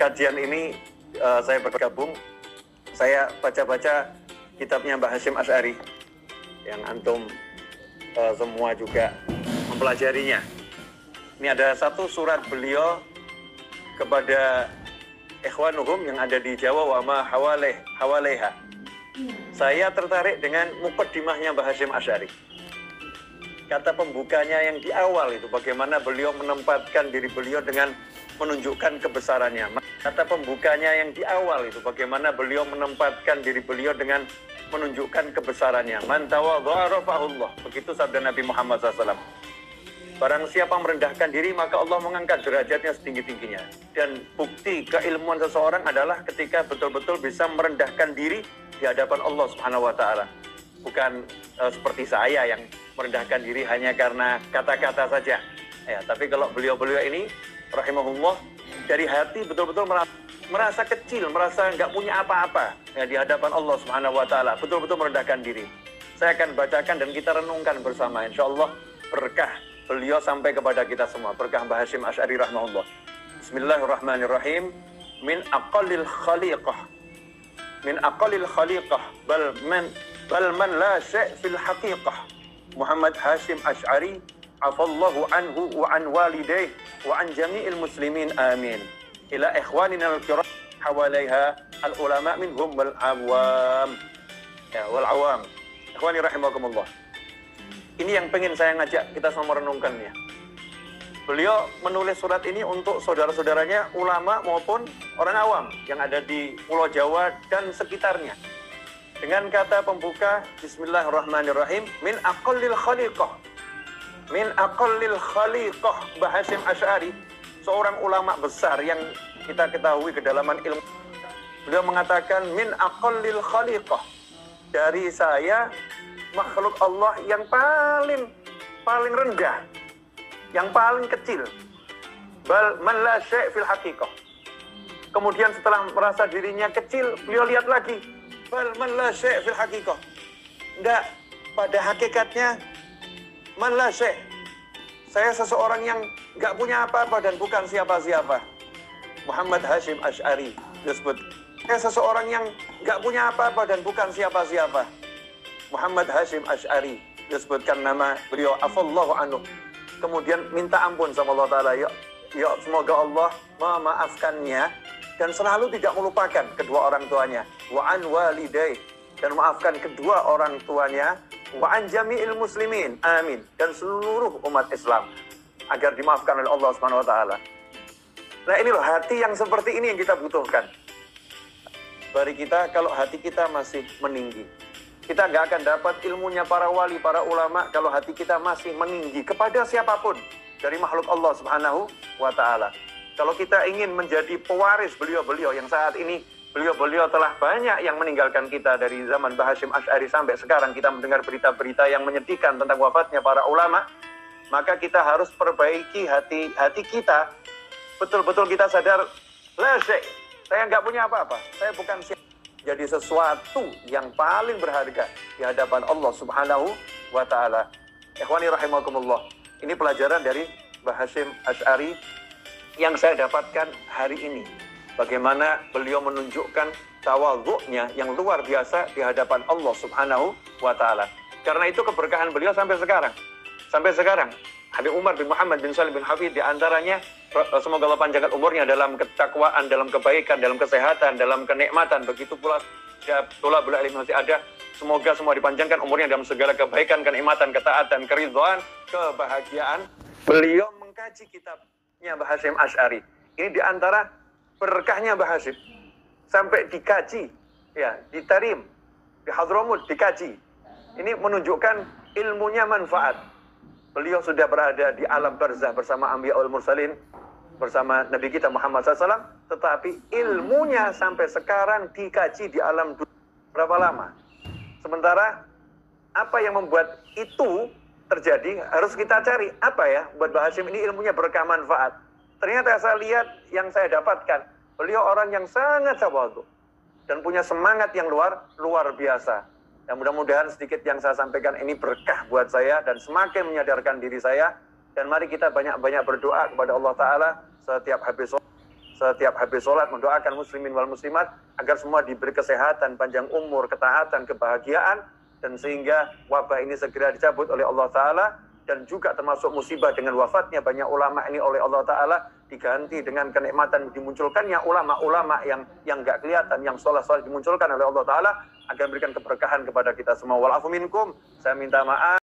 kajian ini saya bergabung. Saya baca-baca kitabnya Mbah Hasyim Asy'ari yang antum semua juga mempelajarinya. Ini ada satu surat beliau kepada ikhwanuhum yang ada di Jawa, wa ma hawaleha. Saya tertarik dengan muqaddimahnya Mbah Hasyim Asy'ari. Kata pembukanya yang di awal itu, bagaimana beliau menempatkan diri beliau dengan menunjukkan kebesarannya. Kata pembukanya yang di awal itu, bagaimana beliau menempatkan diri beliau dengan menunjukkan kebesarannya. Man tawadha'a rafa'ahullah. Begitu sabda Nabi Muhammad SAW. Barang siapa merendahkan diri, maka Allah mengangkat derajatnya setinggi-tingginya. Dan bukti keilmuan seseorang adalah ketika betul-betul bisa merendahkan diri di hadapan Allah Subhanahu wa Ta'ala. Bukan seperti saya yang merendahkan diri hanya karena kata-kata saja. Ya, tapi kalau beliau-beliau ini, rahimahullah, dari hati betul-betul merasa kecil, merasa nggak punya apa-apa ya, di hadapan Allah Subhanahu wa Ta'ala. Betul-betul merendahkan diri. Saya akan bacakan dan kita renungkan bersama. Insya Allah berkah beliau sampai kepada kita semua. Berkah Mbah Hasyim Asy'ari rahimahullah. Bismillahirrahmanirrahim. Min aqallil khaliqah. Min aqallil khaliqah. Bal man la syai' fil haqiqah. Muhammad Hasyim Asy'ari afallahu anhu wa an walidayhi wa an jami'il muslimin amin. Ila ikhwanina al-kiram hawalaiha al-ulama minhum wal awam. Ya, wal awam. Ikhwani rahimakumullah. Ini yang pengen saya ngajak kita semua merenungkannya. Beliau menulis surat ini untuk saudara-saudaranya, ulama maupun orang awam yang ada di Pulau Jawa dan sekitarnya. Dengan kata pembuka, Bismillahirrahmanirrahim, min aqallil khaliqah. Min aqallil khaliqah, Mbah Hasyim Asy'ari, seorang ulama besar yang kita ketahui kedalaman ilmu. Beliau mengatakan, min aqallil khaliqah. Dari saya, makhluk Allah yang paling rendah, yang paling kecil. Bal man la syai' fil haqiqah. Kemudian setelah merasa dirinya kecil, beliau lihat lagi, bal man la syai' fil haqiqah. Enggak, pada hakikatnya man la syai'. Saya seseorang yang enggak punya apa-apa dan bukan siapa-siapa. Muhammad Hasyim Asy'ari disebut. Saya seseorang yang enggak punya apa-apa dan bukan siapa-siapa. Muhammad Hasyim Asy'ari disebutkan nama beliau, afallahu anhu. Kemudian minta ampun sama Allah Ta'ala, ya semoga Allah memaafkannya dan selalu tidak melupakan kedua orang tuanya, wa an walidayhi, dan maafkan kedua orang tuanya, wa an jami'il muslimin, amin, dan seluruh umat Islam agar dimaafkan oleh Allah Subhanahu wa Ta'ala. Nah, ini loh hati yang seperti ini yang kita butuhkan. Bagi kita, kalau hati kita masih meninggi, kita nggak akan dapat ilmunya para wali, para ulama kalau hati kita masih meninggi kepada siapapun dari makhluk Allah Subhanahu wa Ta'ala. Kalau kita ingin menjadi pewaris beliau-beliau yang saat ini, beliau-beliau telah banyak yang meninggalkan kita dari zaman Mbah Hasyim Asy'ari sampai sekarang kita mendengar berita-berita yang menyedihkan tentang wafatnya para ulama, maka kita harus perbaiki hati kita. Betul-betul kita sadar, la syai', saya nggak punya apa-apa, saya bukan siapa. Jadi sesuatu yang paling berharga di hadapan Allah Subhanahu wa Ta'ala. Ikhwani rahimakumullah. Ini pelajaran dari Mbah Hasyim Asy'ari yang saya dapatkan hari ini. Bagaimana beliau menunjukkan tawadhu'nya yang luar biasa di hadapan Allah Subhanahu wa Ta'ala. Karena itu keberkahan beliau sampai sekarang. Sampai sekarang. Habib Umar bin Muhammad bin Salim bin Hafidh di antaranya, semoga Allah panjangkan umurnya dalam ketakwaan, dalam kebaikan, dalam kesehatan, dalam kenikmatan. Begitu pula thalabul ilmi masih ada. Semoga semua dipanjangkan umurnya dalam segala kebaikan, kenikmatan, ketaatan, keridhaan, kebahagiaan. Beliau mengkaji kitabnya Mbah Hasyim Asy'ari. Ini di antara berkahnya Mbah Hasyim. Sampai dikaji, ya, di Tarim, di Hadramut dikaji. Ini menunjukkan ilmunya manfaat. Beliau sudah berada di alam barzah bersama Anbiyaul Mursalin, bersama Nabi kita Muhammad SAW, tetapi ilmunya sampai sekarang dikaji di alam dunia. Berapa lama? Sementara apa yang membuat itu terjadi harus kita cari. Apa ya buat Mbah Hasyim ini ilmunya berkah manfaat? Ternyata saya lihat yang saya dapatkan, beliau orang yang sangat tawadhu dan punya semangat yang luar biasa. Dan mudah-mudahan sedikit yang saya sampaikan ini berkah buat saya dan semakin menyadarkan diri saya. Dan mari kita banyak-banyak berdoa kepada Allah Ta'ala setiap habis sholat, setiap habis sholat mendoakan muslimin wal muslimat agar semua diberi kesehatan, panjang umur, ketaatan, kebahagiaan, dan sehingga wabah ini segera dicabut oleh Allah Ta'ala. Dan juga termasuk musibah dengan wafatnya banyak ulama ini oleh Allah Ta'ala, diganti dengan kenikmatan dimunculkannya ulama-ulama yang nggak kelihatan, yang soleh-soleh dimunculkan oleh Allah Ta'ala agar memberikan keberkahan kepada kita semua. Walafu minkum, saya minta maaf.